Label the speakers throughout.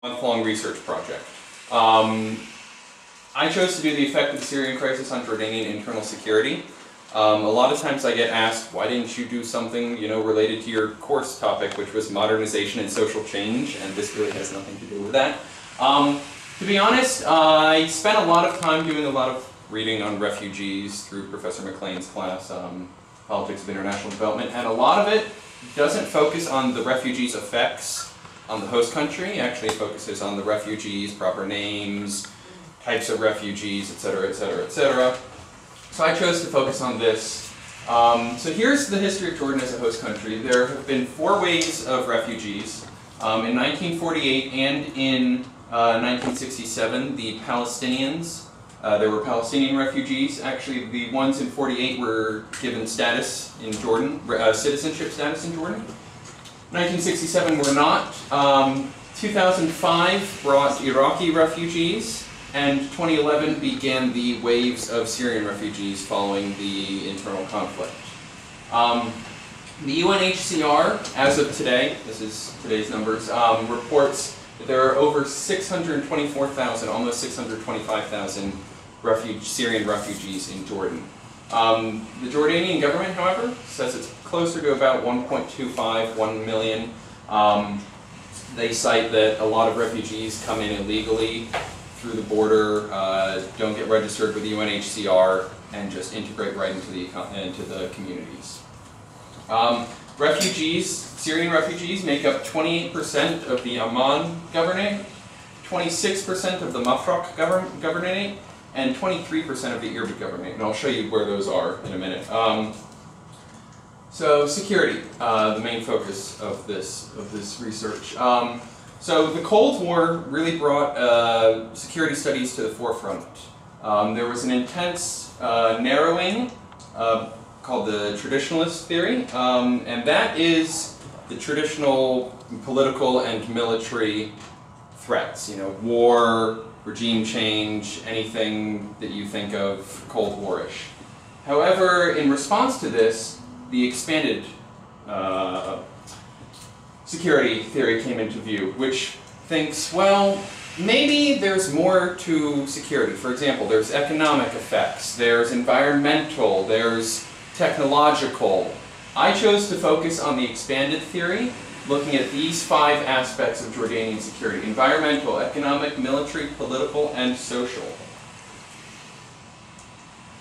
Speaker 1: month-long research project. I chose to do the effect of the Syrian crisis on Jordanian internal security. A lot of times I get asked, why didn't you do something, related to your course topic, which was modernization and social change, and this really has nothing to do with that. To be honest, I spent a lot of time doing a lot of reading on refugees through Professor McLean's class, Politics of International Development, and a lot of it doesn't focus on the refugees' effects on the host country. It actually focuses on the refugees, proper names, types of refugees, etc., etc., etc. So I chose to focus on this. So here's the history of Jordan as a host country. There have been 4 waves of refugees. In 1948 and in 1967, the Palestinians, there were Palestinian refugees. Actually, the ones in 48 were given status in Jordan, citizenship status in Jordan. 1967 were not. 2005 brought Iraqi refugees, and 2011 began the waves of Syrian refugees following the internal conflict. The UNHCR, as of today, this is today's numbers, reports that there are over 624,000, almost 625,000 Syrian refugees in Jordan. The Jordanian government, however, says it's closer to about 1.25, 1 million. They cite that a lot of refugees come in illegally through the border, don't get registered with the UNHCR, and just integrate right into the communities. Syrian refugees make up 28% of the Amman governorate, 26% of the Mafraq governorate, and 23% of the Irbil governorate, and I'll show you where those are in a minute. So security, the main focus of this research. So the Cold War really brought security studies to the forefront. There was an intense narrowing called the traditionalist theory, and that is the traditional political and military threats, war, regime change, anything that you think of Cold War-ish. However, in response to this, the expanded security theory came into view, which thinks, well, maybe there's more to security. For example, there's economic effects, there's environmental, there's technological. I chose to focus on the expanded theory, looking at these 5 aspects of Jordanian security: environmental, economic, military, political, and social.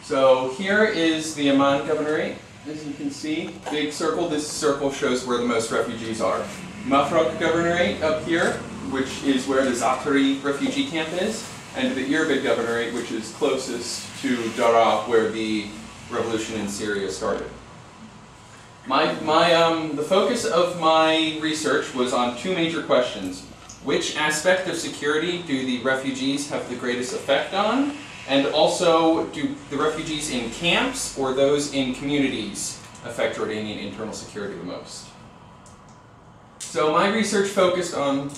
Speaker 1: So here is the Amman governorate. As you can see, big circle. This circle shows where the most refugees are. Mafraq governorate up here, which is where the Zatari refugee camp is, and the Irbil governorate, which is closest to Daraa, where the revolution in Syria started. The focus of my research was on 2 major questions. Which aspect of security do the refugees have the greatest effect on? And also, do the refugees in camps or those in communities affect Jordanian internal security the most? So my research focused on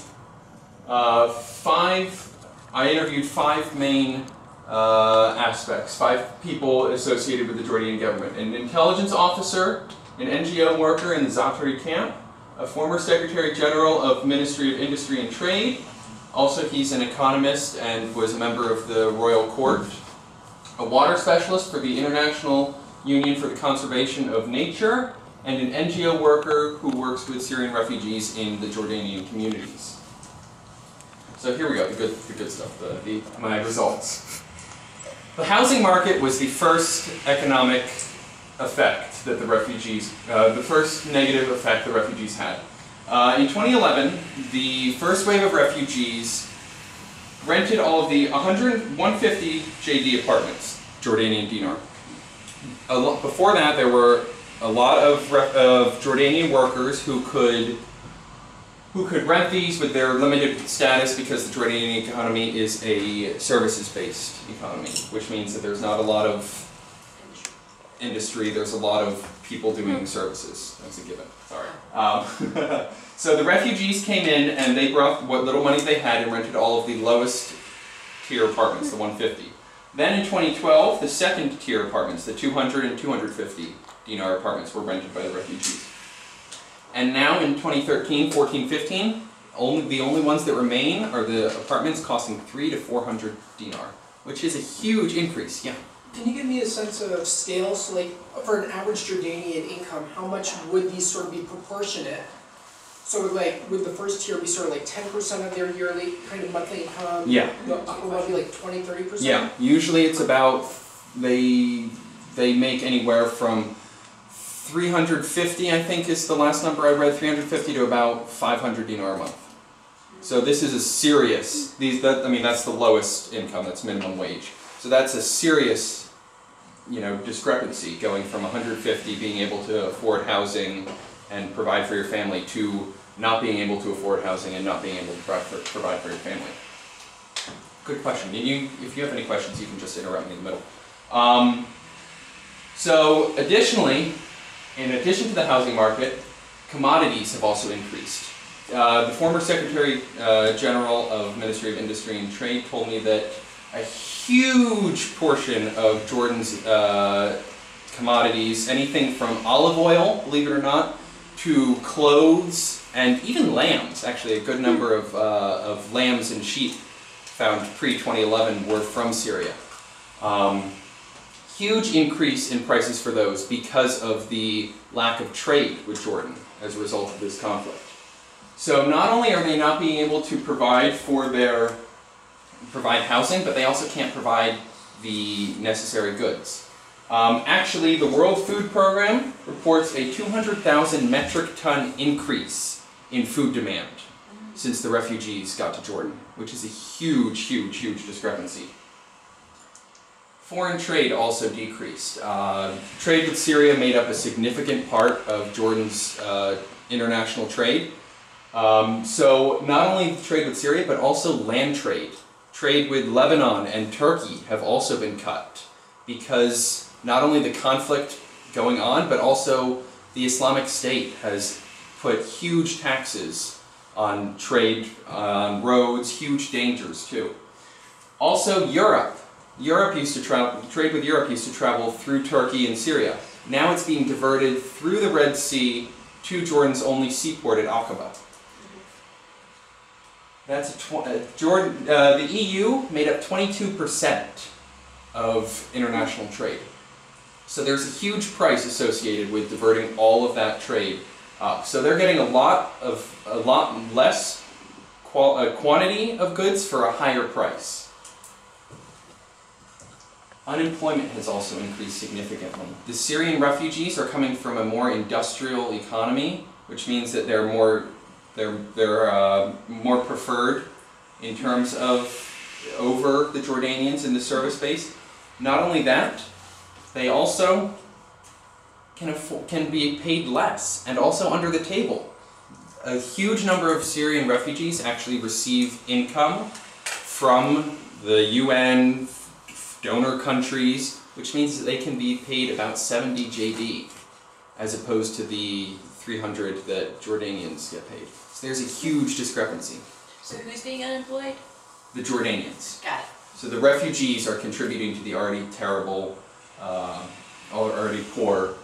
Speaker 1: I interviewed 5 main aspects, 5 people associated with the Jordanian government: an intelligence officer, an NGO worker in the Zatari camp, a former Secretary General of Ministry of Industry and Trade. Also, he's an economist and was a member of the Royal Court, a water specialist for the International Union for the Conservation of Nature, and an NGO worker who works with Syrian refugees in the Jordanian communities. So here we go, the good stuff, my results. The housing market was the first economic effect that the refugees, the first negative effect the refugees had. In 2011, the first wave of refugees rented all of the 150 JD apartments, Jordanian dinar. Before that, there were a lot of Jordanian workers who could rent these with their limited status, because the Jordanian economy is a services-based economy, which means that there's not a lot of industry, there's a lot of people doing services. That's a given, sorry. So the refugees came in and they brought what little money they had and rented all of the lowest tier apartments, the 150. Then in 2012, the second tier apartments, the 200 and 250 dinar apartments, were rented by the refugees. And now in 2013, 14, 15, the only ones that remain are the apartments costing 300 to 400 dinar, which is a huge increase. Yeah.
Speaker 2: Can you give me a sense of scale? So like for an average Jordanian income, how much would these sort of be proportionate? So like would the first tier be sort of like 10% of their yearly kind of monthly income?
Speaker 1: Yeah.
Speaker 2: The upper one would be like 20, 30%?
Speaker 1: Yeah. Usually it's about, they make anywhere from 350, I think is the last number I read, 350 to about 500 dinar a month. So this is a serious, that's the lowest income, that's minimum wage. So that's a serious, discrepancy going from 150 being able to afford housing and provide for your family to not being able to afford housing and not being able to provide for your family. Good question. If you have any questions, you can just interrupt me in the middle. So additionally, in addition to the housing market, commodities have also increased. The former Secretary General of Ministry of Industry and Trade told me that a huge portion of Jordan's commodities, anything from olive oil, believe it or not, to clothes and even lambs. Actually, a good number of lambs and sheep found pre-2011 were from Syria. Huge increase in prices for those because of the lack of trade with Jordan as a result of this conflict. So not only are they not being able to provide housing, but they also can't provide the necessary goods. Actually, the World Food Program reports a 200,000 metric ton increase in food demand since the refugees got to Jordan, which is a huge, huge, huge discrepancy. Foreign trade also decreased. Trade with Syria made up a significant part of Jordan's international trade. So not only trade with Syria, but also land trade. Trade with Lebanon and Turkey have also been cut because not only the conflict going on, but also the Islamic State has put huge taxes on trade, on roads, huge dangers too. Also Europe. Trade with Europe used to travel through Turkey and Syria. Now it's being diverted through the Red Sea to Jordan's only seaport at Aqaba. The EU made up 22% of international trade. So there's a huge price associated with diverting all of that trade up. So they're getting a lot less quantity of goods for a higher price. Unemployment has also increased significantly. The Syrian refugees are coming from a more industrial economy, which means that they're more preferred in terms of over the Jordanians in the service base. Not only that, they also can be paid less and also under the table. A huge number of Syrian refugees actually receive income from the UN, donor countries, which means that they can be paid about 70 JD as opposed to the 300 that Jordanians get paid. So there's a huge discrepancy.
Speaker 3: So who's being unemployed?
Speaker 1: The Jordanians.
Speaker 3: Got it.
Speaker 1: So the refugees are contributing to the already terrible, already poor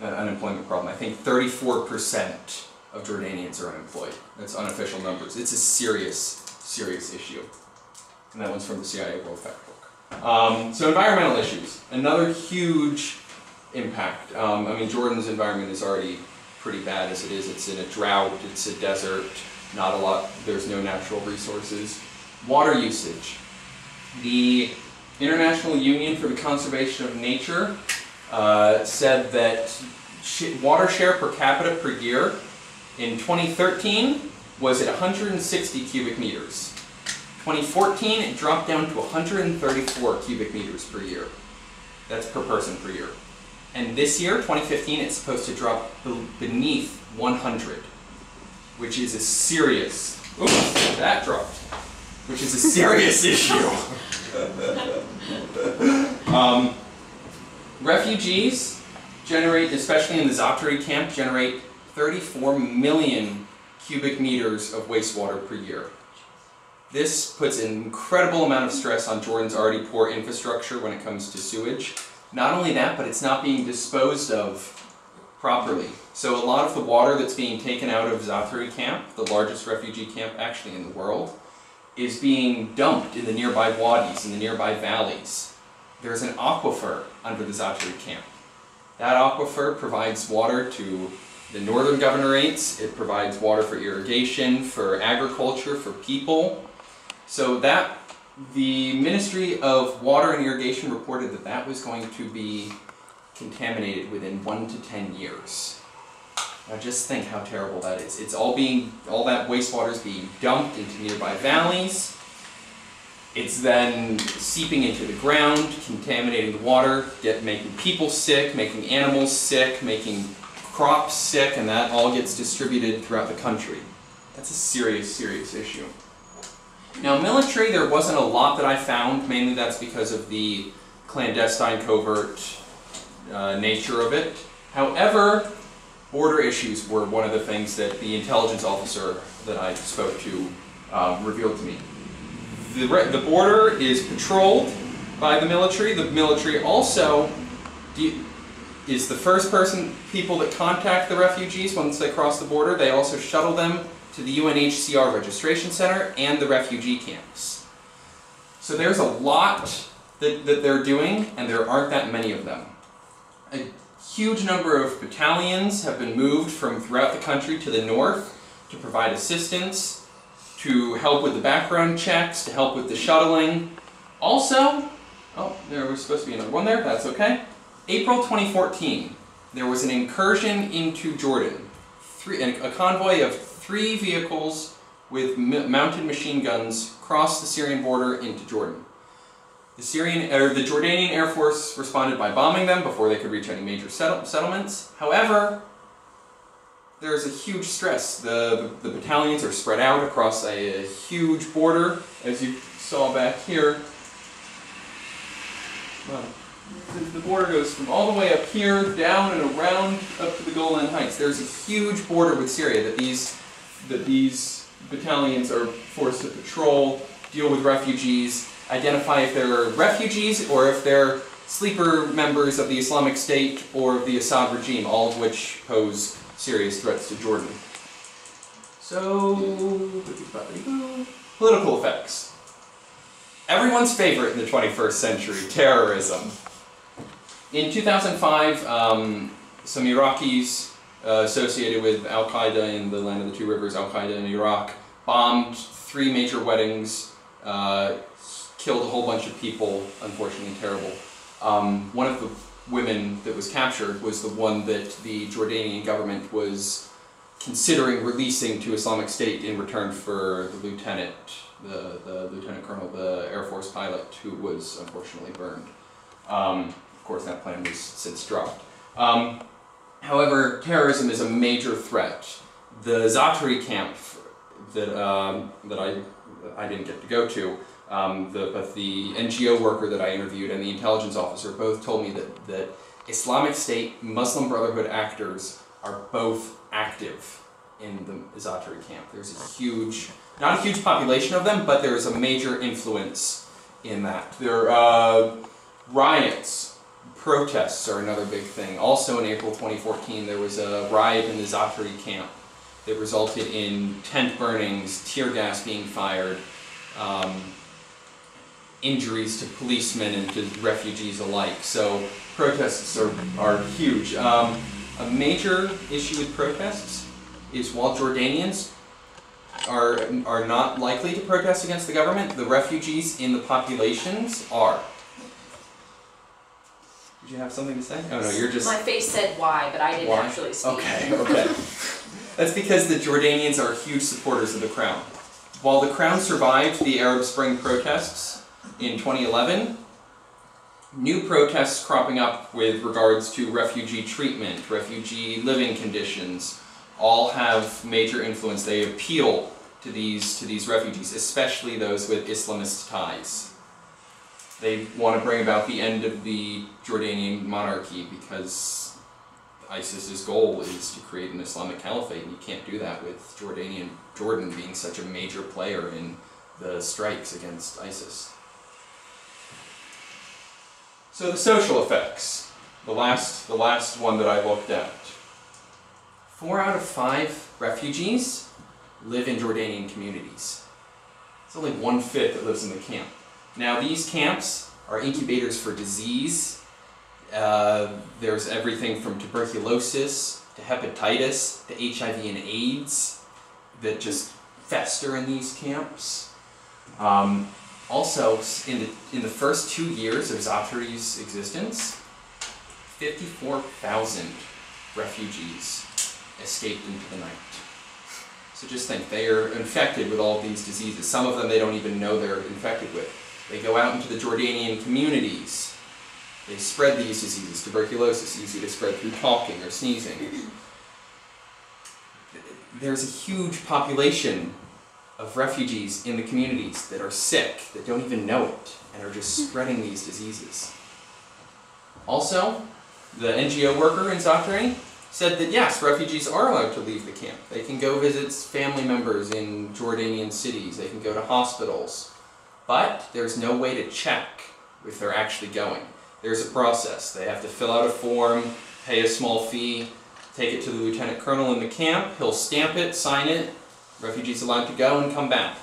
Speaker 1: unemployment problem. I think 34% of Jordanians are unemployed. That's unofficial numbers. It's a serious, serious issue. And that one's from the CIA World Factbook. So environmental issues, another huge impact. Jordan's environment is already pretty bad as it is. It's in a drought, it's a desert, not a lot, there's no natural resources. Water usage. The International Union for the Conservation of Nature said that water share per capita per year in 2013 was at 160 cubic meters. 2014, it dropped down to 134 cubic meters per year. That's per person per year. And this year, 2015, it's supposed to drop beneath 100, which is a serious, oops, that dropped, which is a serious issue. Refugees generate, especially in the Zaatari camp, generate 34 million cubic meters of wastewater per year. This puts an incredible amount of stress on Jordan's already poor infrastructure when it comes to sewage. Not only that, but it's not being disposed of properly. So a lot of the water that's being taken out of Zaatari camp, the largest refugee camp actually in the world, is being dumped in the nearby wadis, in the nearby valleys. There's an aquifer under the Zaatari camp. That aquifer provides water to the northern governorates, it provides water for irrigation, for agriculture, for people. So that, the Ministry of Water and Irrigation reported that that was going to be contaminated within 1 to 10 years. Now just think how terrible that is. It's all that wastewater is being dumped into nearby valleys. It's then seeping into the ground, contaminating the water, making people sick, making animals sick, making crops sick, and that all gets distributed throughout the country. That's a serious, serious issue. Now military, there wasn't a lot that I found. Mainly that's because of the clandestine, covert nature of it. However, border issues were one of the things that the intelligence officer that I spoke to revealed to me. The border is patrolled by the military. The military also is the first people that contact the refugees once they cross the border. They also shuttle them to the UNHCR registration center and the refugee camps. So there's a lot that they're doing, and there aren't that many of them. A huge number of battalions have been moved from throughout the country to the north to provide assistance, to help with the background checks, to help with the shuttling. Also, oh, there was supposed to be another one there, that's okay. April 2014, there was an incursion into Jordan. A convoy of 3 vehicles with mounted machine guns crossed the Syrian border into Jordan. The Jordanian Air Force responded by bombing them before they could reach any major settlements. However, there's a huge stress. The battalions are spread out across a huge border, as you saw back here. The border goes from all the way up here, down and around, up to the Golan Heights. There's a huge border with Syria that these battalions are forced to patrol, deal with refugees, identify if they're refugees or if they're sleeper members of the Islamic State or of the Assad regime, all of which pose serious threats to Jordan. So, political effects. Everyone's favorite in the 21st century, terrorism. In 2005, some Iraqis associated with Al-Qaeda in the land of the two rivers, Al-Qaeda in Iraq, bombed 3 major weddings, killed a whole bunch of people, unfortunately terrible. One of the women that was captured was the one that the Jordanian government was considering releasing to Islamic State in return for the lieutenant colonel, the Air Force pilot, who was unfortunately burned. Of course, that plan was since dropped. However, terrorism is a major threat. The Zaatari camp that I didn't get to go to, but the NGO worker that I interviewed and the intelligence officer both told me that Islamic State, Muslim Brotherhood actors are both active in the Zaatari camp. There's a huge, not a huge population of them, but there's a major influence in that. There are riots. Protests are another big thing. Also in April 2014 there was a riot in the Zaatari camp that resulted in tent burnings, tear gas being fired, injuries to policemen and to refugees alike. So protests are huge. A major issue with protests is while Jordanians are not likely to protest against the government, the refugees in the populations are. Did you have something to say? Oh no, you're just...
Speaker 3: My face said why, but I didn't actually speak.
Speaker 1: Okay. That's because the Jordanians are huge supporters of the Crown. While the Crown survived the Arab Spring protests in 2011, new protests cropping up with regards to refugee treatment, refugee living conditions, all have major influence. They appeal to these refugees, especially those with Islamist ties. They want to bring about the end of the Jordanian monarchy because ISIS's goal is to create an Islamic caliphate, and you can't do that with Jordan being such a major player in the strikes against ISIS. So the social effects, the last one that I looked at. 4 out of 5 refugees live in Jordanian communities. It's only 1/5 that lives in the camp. Now these camps are incubators for disease. There's everything from tuberculosis to hepatitis to HIV and AIDS that just fester in these camps. Also, in the first 2 years of Zaatari's existence, 54,000 refugees escaped into the night. So just think, they are infected with all these diseases. Some of them they don't even know they're infected with. They go out into the Jordanian communities. They spread these diseases. Tuberculosis, easy to spread through talking or sneezing. There's a huge population of refugees in the communities that are sick, that don't even know it, and are just spreading these diseases. Also, the NGO worker in Zaatari said that yes, refugees are allowed to leave the camp. They can go visit family members in Jordanian cities, they can go to hospitals, but there's no way to check if they're actually going. There's a process. They have to fill out a form, pay a small fee, take it to the lieutenant colonel in the camp, he'll stamp it, sign it, refugee's allowed to go and come back.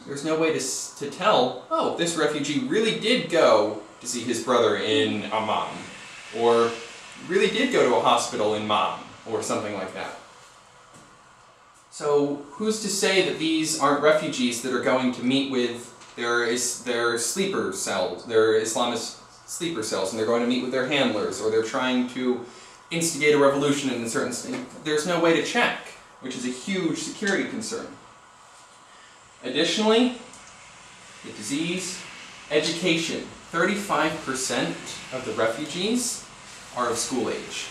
Speaker 1: There's no way to tell, oh, this refugee really did go to see his brother in Amman, or really did go to a hospital in Mam, or something like that. So who's to say that these aren't refugees that are going to meet with their sleeper cells, their Islamist sleeper cells, and they're going to meet with their handlers, or they're trying to instigate a revolution in a certain state? There's no way to check, which is a huge security concern. Additionally, the disease, education. 35% of the refugees are of school age,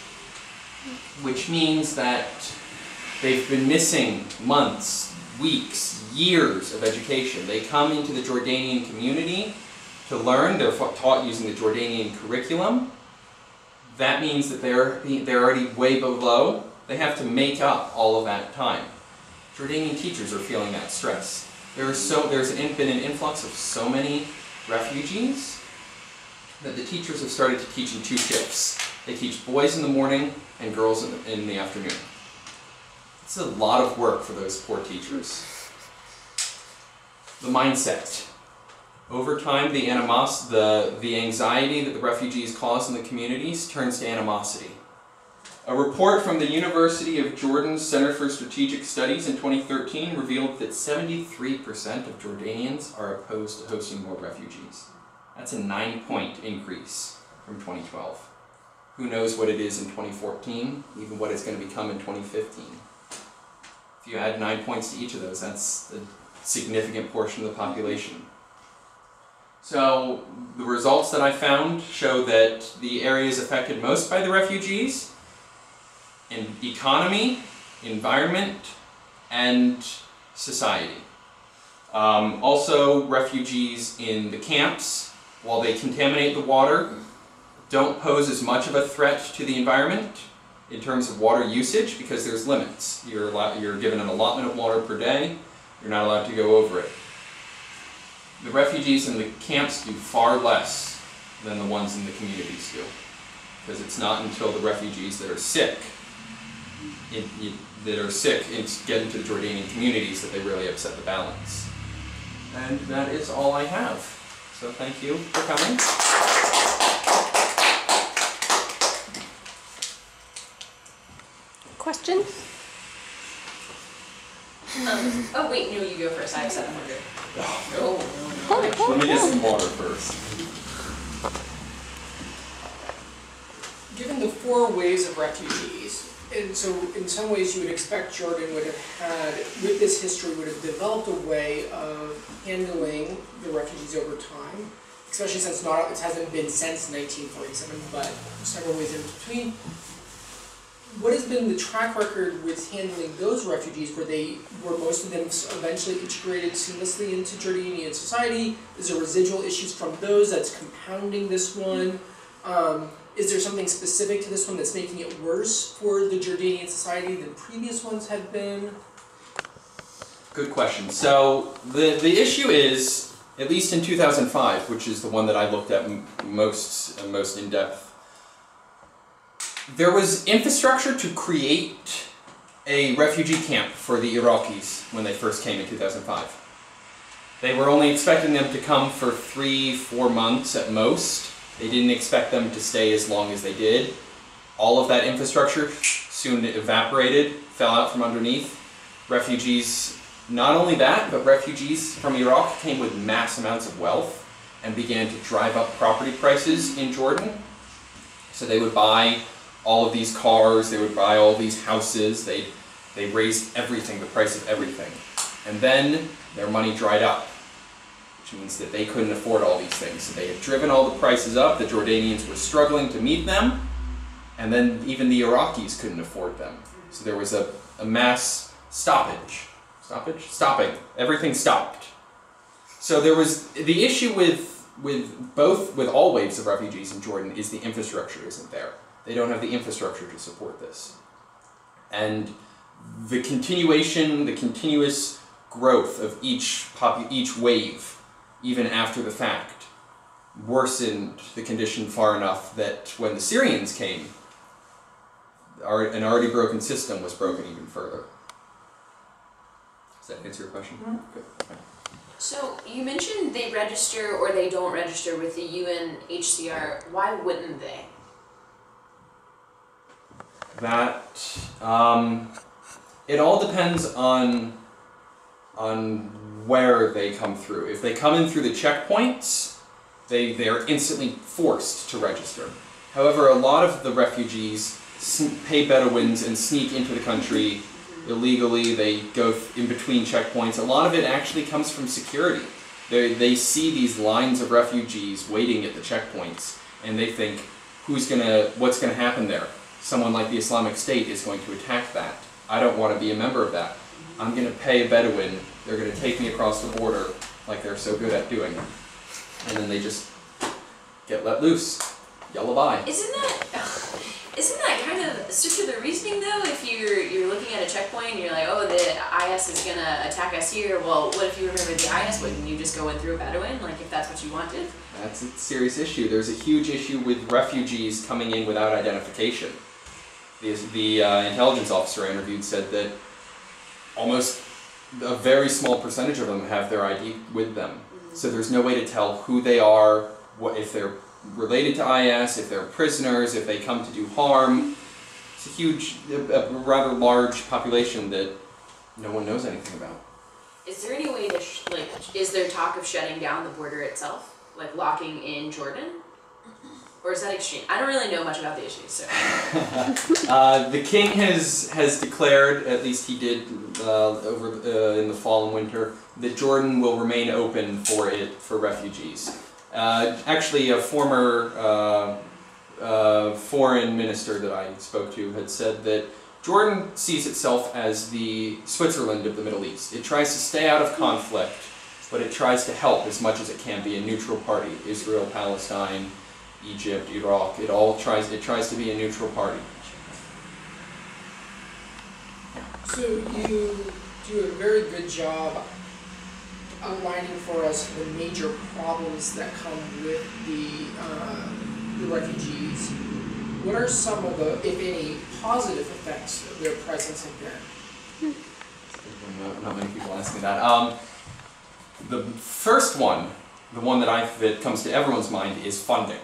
Speaker 1: which means that they've been missing months, weeks, years of education. They come into the Jordanian community to learn. They're taught using the Jordanian curriculum. That means that they're already way below. They have to make up all of that time. Jordanian teachers are feeling that stress. There's been an influx of so many refugees that the teachers have started to teach in 2 shifts. They teach boys in the morning and girls in the afternoon. It's a lot of work for those poor teachers. The mindset. Over time, the anxiety that the refugees cause in the communities turns to animosity. A report from the University of Jordan's Center for Strategic Studies in 2013 revealed that 73% of Jordanians are opposed to hosting more refugees. That's a 9-point increase from 2012. Who knows what it is in 2014, even what it's going to become in 2015. If you add 9 points to each of those, that's a significant portion of the population. So the results that I found show that the areas affected most by the refugees in economy, environment, and society. Also, refugees in the camps, while they contaminate the water, don't pose as much of a threat to the environment in terms of water usage because there's limits. You're given an allotment of water per day. You're not allowed to go over it. The refugees in the camps do far less than the ones in the communities do, because it's not until the refugees that are sick get into the Jordanian communities that they really upset the balance. And that is all I have. So thank you for coming.
Speaker 4: Question?
Speaker 3: Oh wait, no, you go first. I have 700.
Speaker 1: No. Let me get some water first.
Speaker 2: Given the 4 waves of refugees, and so in some ways you would expect Jordan would have had, with this history, would have developed a way of handling the refugees over time, especially since it hasn't been since 1947, but several ways in between. What has been the track record with handling those refugees? Were most of them eventually integrated seamlessly into Jordanian society? Is there residual issues from those that's compounding this one? Is there something specific to this one that's making it worse for the Jordanian society than previous ones had been?
Speaker 1: Good question. So the issue is, at least in 2005, which is the one that I looked at most in depth, there was infrastructure to create a refugee camp for the Iraqis when they first came in 2005. They were only expecting them to come for 3-4 months at most. They didn't expect them to stay as long as they did. All of that infrastructure soon evaporated, fell out from underneath. Refugees, not only that, but refugees from Iraq came with mass amounts of wealth and began to drive up property prices in Jordan. So they would buy all of these cars, they would buy all these houses, they raised everything, the price of everything. And then their money dried up, which means that they couldn't afford all these things. So they had driven all the prices up, the Jordanians were struggling to meet them, and then even the Iraqis couldn't afford them. So there was a mass stoppage. Stopping. Everything stopped. So there was, the issue with all waves of refugees in Jordan is the infrastructure isn't there. They don't have the infrastructure to support this. And the continuous growth of each wave, even after the fact, worsened the condition far enough that when the Syrians came, an already broken system was broken even further. Does that answer your question? Mm-hmm. Good. Okay.
Speaker 3: So you mentioned they register or they don't register with the UNHCR. Why wouldn't they?
Speaker 1: It all depends on where they come through. If they come in through the checkpoints, they are instantly forced to register. However, a lot of the refugees pay Bedouins and sneak into the country illegally. They go in between checkpoints. A lot of it actually comes from security. They see these lines of refugees waiting at the checkpoints, and they think, what's gonna happen there? Someone like the Islamic State is going to attack that. I don't want to be a member of that. I'm going to pay a Bedouin. They're going to take me across the border like they're so good at doing. And then they just get let loose. Yalla bye.
Speaker 3: Isn't that kind of circular reasoning though? If you're looking at a checkpoint and you're like, oh, the IS is going to attack us here. Well, what if you remember the IS? Wouldn't you just go in through a Bedouin? Like if that's what you wanted?
Speaker 1: That's a serious issue. There's a huge issue with refugees coming in without identification. The intelligence officer I interviewed said that almost a very small percentage of them have their ID with them. Mm-hmm. So there's no way to tell who they are, if they're related to IS, if they're prisoners, if they come to do harm. It's a rather large population that no one knows anything about.
Speaker 3: Is there any way to, is there talk of shutting down the border itself? Like locking in Jordan? Or is that extreme? I don't really know much about the issues, so.
Speaker 1: The king has declared, at least he did in the fall and winter, that Jordan will remain open for refugees. Actually, a former foreign minister that I spoke to had said that Jordan sees itself as the Switzerland of the Middle East. It tries to stay out of conflict, but it tries to help as much as it can, be a neutral party. Israel, Palestine, Egypt, Iraq, it tries to be a neutral party.
Speaker 2: So you do a very good job outlining for us the major problems that come with the refugees. What are some of the, if any, positive effects of their presence have been?
Speaker 1: Not many people ask me that. The first one, the one that comes to everyone's mind, is funding.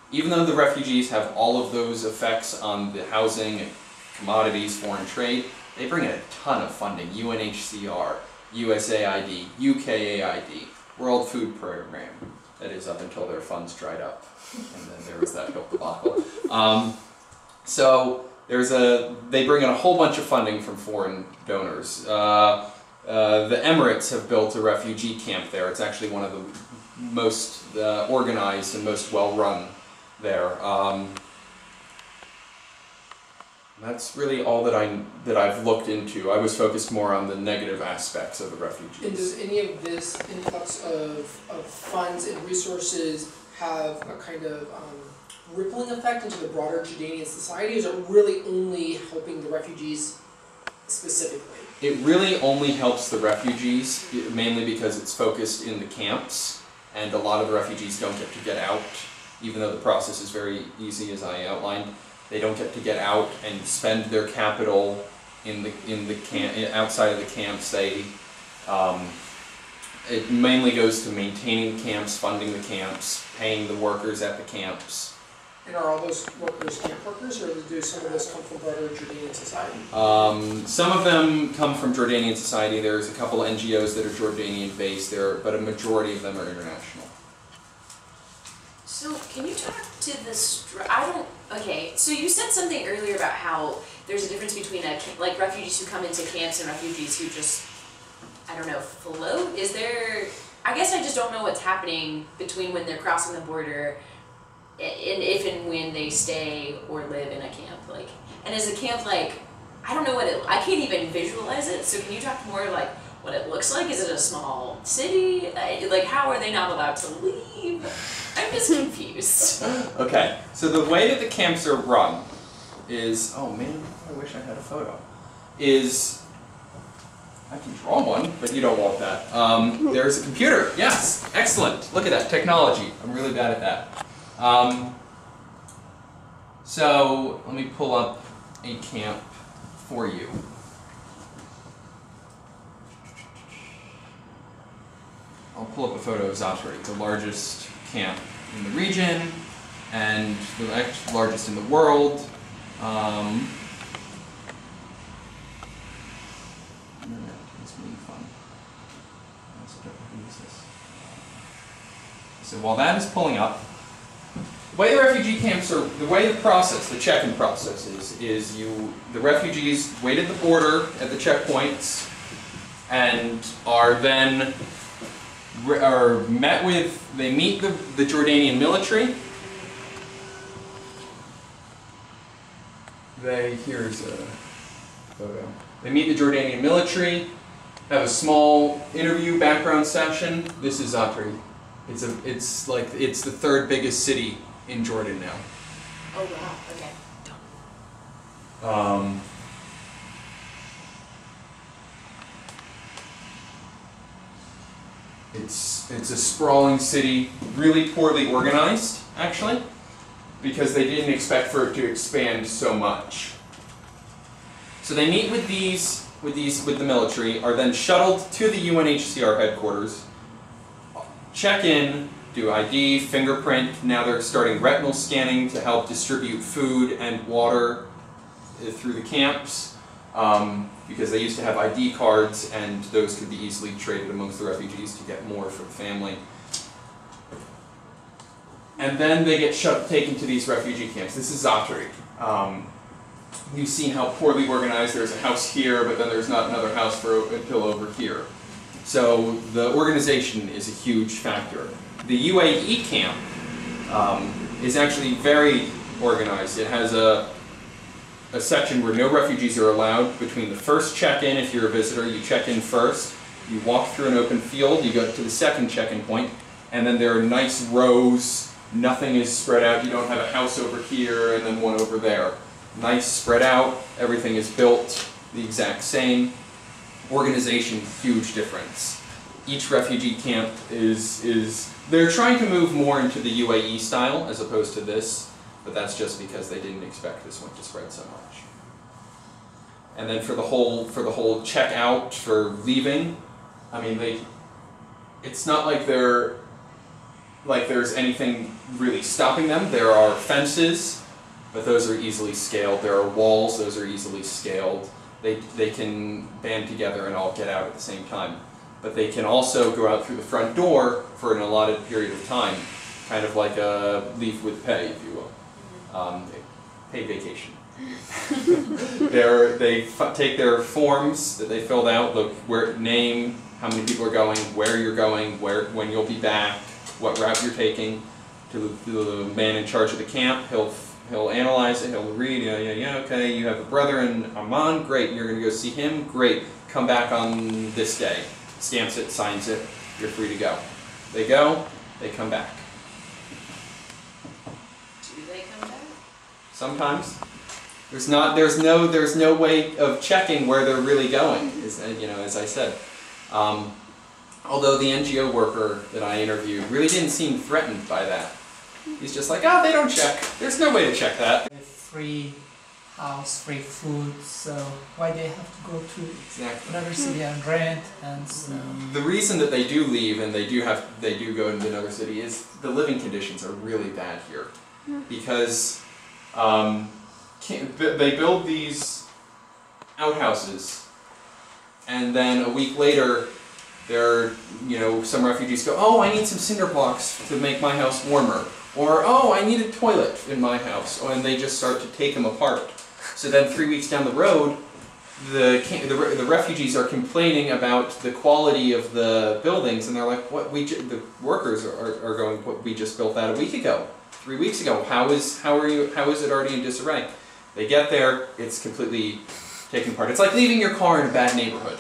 Speaker 1: Even though the refugees have all of those effects on the housing, and commodities, foreign trade, they bring in a ton of funding. UNHCR, USAID, UKAID, World Food Program. That is up until their funds dried up. And then there was that whole debacle. So they bring in a whole bunch of funding from foreign donors. The Emirates have built a refugee camp there. It's actually one of the most organized and most well-run there. That's really all that I've looked into. I was focused more on the negative aspects of the refugees.
Speaker 2: And does any of this influx of funds and resources have a kind of rippling effect into the broader Jordanian society, or is it really only helping the refugees specifically?
Speaker 1: It really only helps the refugees, mainly because it's focused in the camps, and a lot of the refugees don't get to get out, even though the process is very easy, as I outlined. They don't get to get out and spend their capital in the camp, outside of the camps. It mainly goes to maintaining camps, funding the camps, paying the workers at the camps.
Speaker 2: And are all those workers camp workers, or do some of those come from broader Jordanian society?
Speaker 1: Some of them come from Jordanian society. There's a couple of NGOs that are Jordanian based there, but a majority of them are international.
Speaker 3: So can you talk to the okay, so you said something earlier about how there's a difference between like refugees who come into camps and refugees who just, I don't know, float? Is there, I guess I just don't know what's happening between when they're crossing the border and if and when they stay or live in a camp, like, and is a camp like, I don't know what I can't even visualize it, so can you talk more like what it looks like? Is it a small city? Like, how are they not allowed to leave? I'm just confused.
Speaker 1: Okay, so the way that the camps are run is, oh man, I wish I had a photo, is, I can draw one, but you don't want that. There's a computer, yes, excellent, look at that, technology, I'm really bad at that. So let me pull up a camp for you. I'll pull up a photo of Zatari, the largest camp in the region and the largest in the world. It's really fun. So while that is pulling up, the way the refugee camps are, the way the process, the check-in process is the refugees wait at the border at the checkpoints and are then met with, they meet the Jordanian military. Here's a photo. They meet the Jordanian military, have a small interview background session. This is Zatari. It's the third biggest city in Jordan now.
Speaker 3: Oh wow, okay.
Speaker 1: It's a sprawling city, really poorly organized, actually, because they didn't expect for it to expand so much. So they meet with the military, are then shuttled to the UNHCR headquarters, check in, do ID, fingerprint. Now they're starting retinal scanning to help distribute food and water through the camps, because they used to have ID cards and those could be easily traded amongst the refugees to get more for the family. And then they get taken to these refugee camps. This is Zatari. You've seen how poorly organized. There's a house here, but then there's not another house until over here. So the organization is a huge factor. The UAE camp is actually very organized. It has a section where no refugees are allowed. Between the first check-in, if you're a visitor, you check in first, you walk through an open field, you go to the second check-in point, and then there are nice rows, nothing is spread out, you don't have a house over here and then one over there. Nice spread out, everything is built the exact same. Organization, huge difference. Each refugee camp they're trying to move more into the UAE style as opposed to this, but that's just because they didn't expect this one to spread so much. And then for the whole check out, for leaving, I mean, it's not like there's anything really stopping them. There are fences, but those are easily scaled. There are walls, those are easily scaled. They can band together and all get out at the same time. But they can also go out through the front door for an allotted period of time, kind of like a leave with pay, if you will. Paid vacation. They take their forms that they filled out, look name, how many people are going, where you're going, when you'll be back, what route you're taking, to the man in charge of the camp. He'll analyze it, he'll read, yeah, okay, you have a brother in Amman, great, you're going to go see him, great, come back on this day. Stamps it, signs it, you're free to go. They go, they come back.
Speaker 3: Do they come back?
Speaker 1: Sometimes. There's no way of checking where they're really going, as I said. Although the NGO worker that I interviewed really didn't seem threatened by that. He's just like, oh, they don't check. There's no way to check that.
Speaker 4: Free house, free food, so why they have to go to
Speaker 1: Exactly.
Speaker 4: another city and rent, and so...
Speaker 1: The reason that they do leave and they do go into another city is the living conditions are really bad here, because they build these outhouses, and then a week later, some refugees go, oh, I need some cinder blocks to make my house warmer, or oh, I need a toilet in my house, and they just start to take them apart. So then 3 weeks down the road, the refugees are complaining about the quality of the buildings, and they're like, "What? The workers are going. What? We just built that a week ago, 3 weeks ago. How is it already in disarray?" They get there, it's completely taken apart. It's like leaving your car in a bad neighborhood.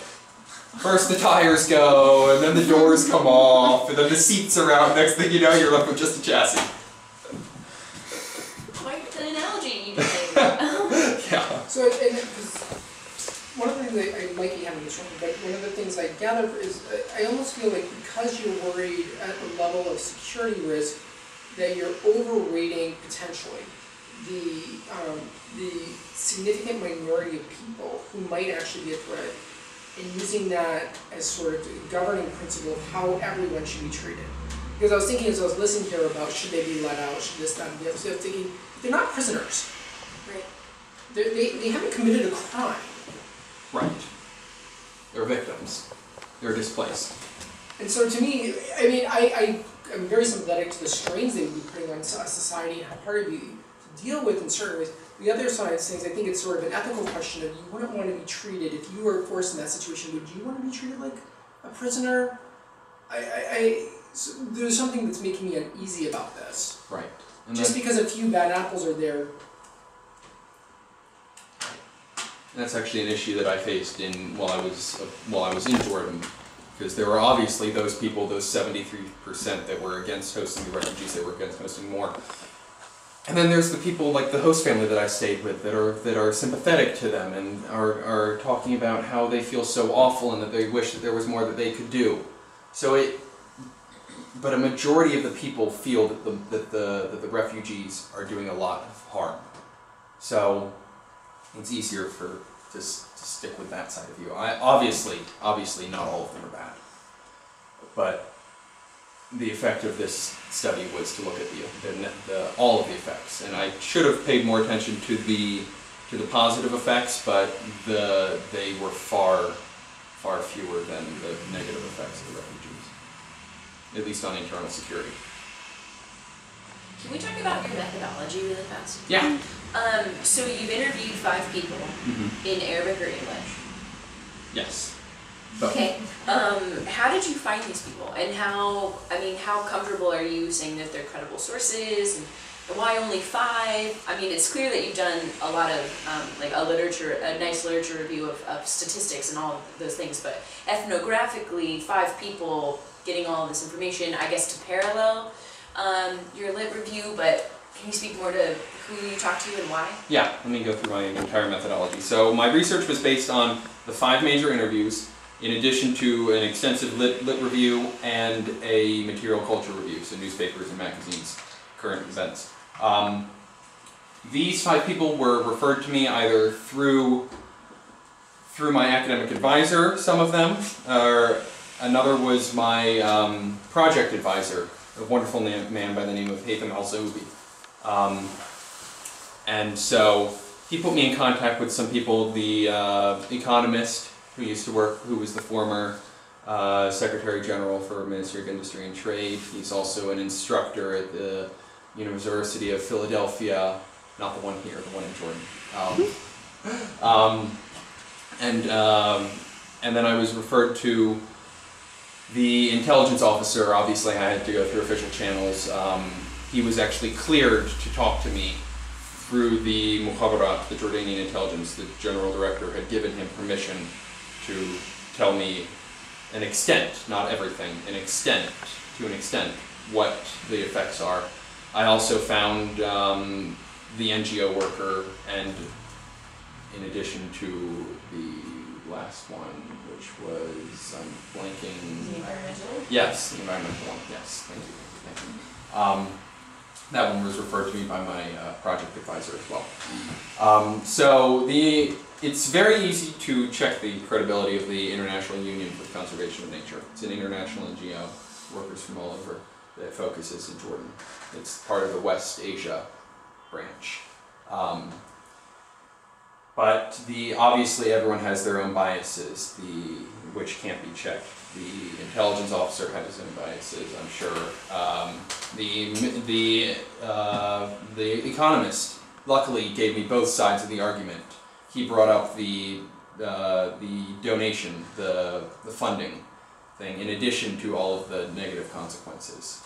Speaker 1: First the tires go, and then the doors come off, and then the seats are out. Next thing you know, you're left with just a chassis.
Speaker 3: Quite an analogy you just made.
Speaker 1: Yeah.
Speaker 2: So, one of the things I might be having this wrong, but one of the things I gather is I almost feel like because you're worried at the level of security risk, that you're overrating potentially the significant minority of people who might actually be a threat, and using that as sort of the governing principle of how everyone should be treated. Because I was thinking as I was listening here about should they be let out, should this, that, and the other, so I was thinking, they're not prisoners.
Speaker 3: Right.
Speaker 2: They haven't committed a crime.
Speaker 1: Right. They're victims. They're displaced.
Speaker 2: And so to me, I mean, I'm very sympathetic to the strains they would be putting on society and how hard it would be to deal with in certain ways. The other side of things, I think it's sort of an ethical question of you wouldn't want to be treated, if you were forced in that situation, would you want to be treated like a prisoner? So there's something that's making me uneasy about this.
Speaker 1: Right. And
Speaker 2: Just because a few bad apples are there.
Speaker 1: That's actually an issue that I faced while I was in Jordan, because there were obviously those people, those 73% that were against hosting the refugees, that were against hosting more. And then there's the people like the host family that I stayed with that are sympathetic to them and are talking about how they feel so awful and that they wish that there was more that they could do. But a majority of the people feel that the refugees are doing a lot of harm. So it's easier to stick with that side of you. Obviously, not all of them are bad, but the effect of this study was to look at all of the effects, and I should have paid more attention to the positive effects, but they were far fewer than the negative effects of the refugees, at least on internal security.
Speaker 3: Can we talk about your methodology really fast?
Speaker 1: Yeah.
Speaker 3: So you've interviewed 5 people in Arabic or English.
Speaker 1: Yes.
Speaker 3: Okay. How did you find these people, and how comfortable are you saying that they're credible sources, and why only 5? I mean, it's clear that you've done a lot of a nice literature review of statistics and all of those things, but ethnographically, 5 people getting all of this information, I guess, to parallel your lit review, but can you speak more to who you talked to and why?
Speaker 1: Yeah, let me go through my entire methodology. So my research was based on the 5 major interviews, in addition to an extensive lit review and a material culture review, so newspapers and magazines, current events. These 5 people were referred to me either through my academic advisor, some of them, or another was my project advisor, a wonderful man by the name of Haytham Al-Zoubi. And so he put me in contact with some people, the economist who was the former Secretary General for Ministry of Industry and Trade. He's also an instructor at the University of Philadelphia, not the one here, the one in Jordan. And then I was referred to the intelligence officer. Obviously I had to go through official channels. He was actually cleared to talk to me through the Mukhabarat, the Jordanian intelligence. The general director had given him permission to tell me an extent, not everything, to an extent, what the effects are. I also found the NGO worker, and in addition to the last one, which was, I'm blanking.
Speaker 3: The environmental?
Speaker 1: Yes, the environmental one, yes, thank you. That one was referred to me by my project advisor as well. So it's very easy to check the credibility of the International Union for the Conservation of Nature. It's an international NGO, workers from all over, that focuses in Jordan. It's part of the West Asia branch. But obviously everyone has their own biases, which can't be checked. The intelligence officer had his own biases, I'm sure. The economist luckily gave me both sides of the argument. He brought up the donation, the funding thing, in addition to all of the negative consequences.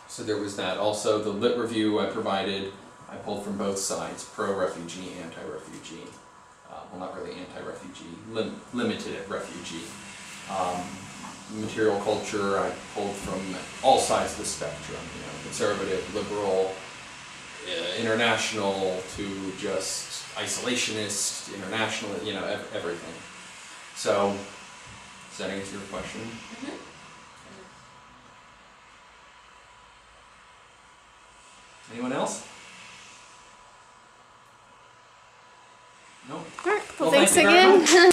Speaker 1: So there was that. Also, the lit review I provided, I pulled from both sides, pro-refugee, anti-refugee. Well, not really anti-refugee, limited at refugee. Material culture, I pulled from all sides of the spectrum, conservative, liberal, international, to just isolationist, international, everything. So, does that answer your question?
Speaker 3: Mm-hmm.
Speaker 1: Anyone else? No?
Speaker 5: Alright, well,
Speaker 1: Well,
Speaker 5: thanks
Speaker 1: thank you very
Speaker 5: again.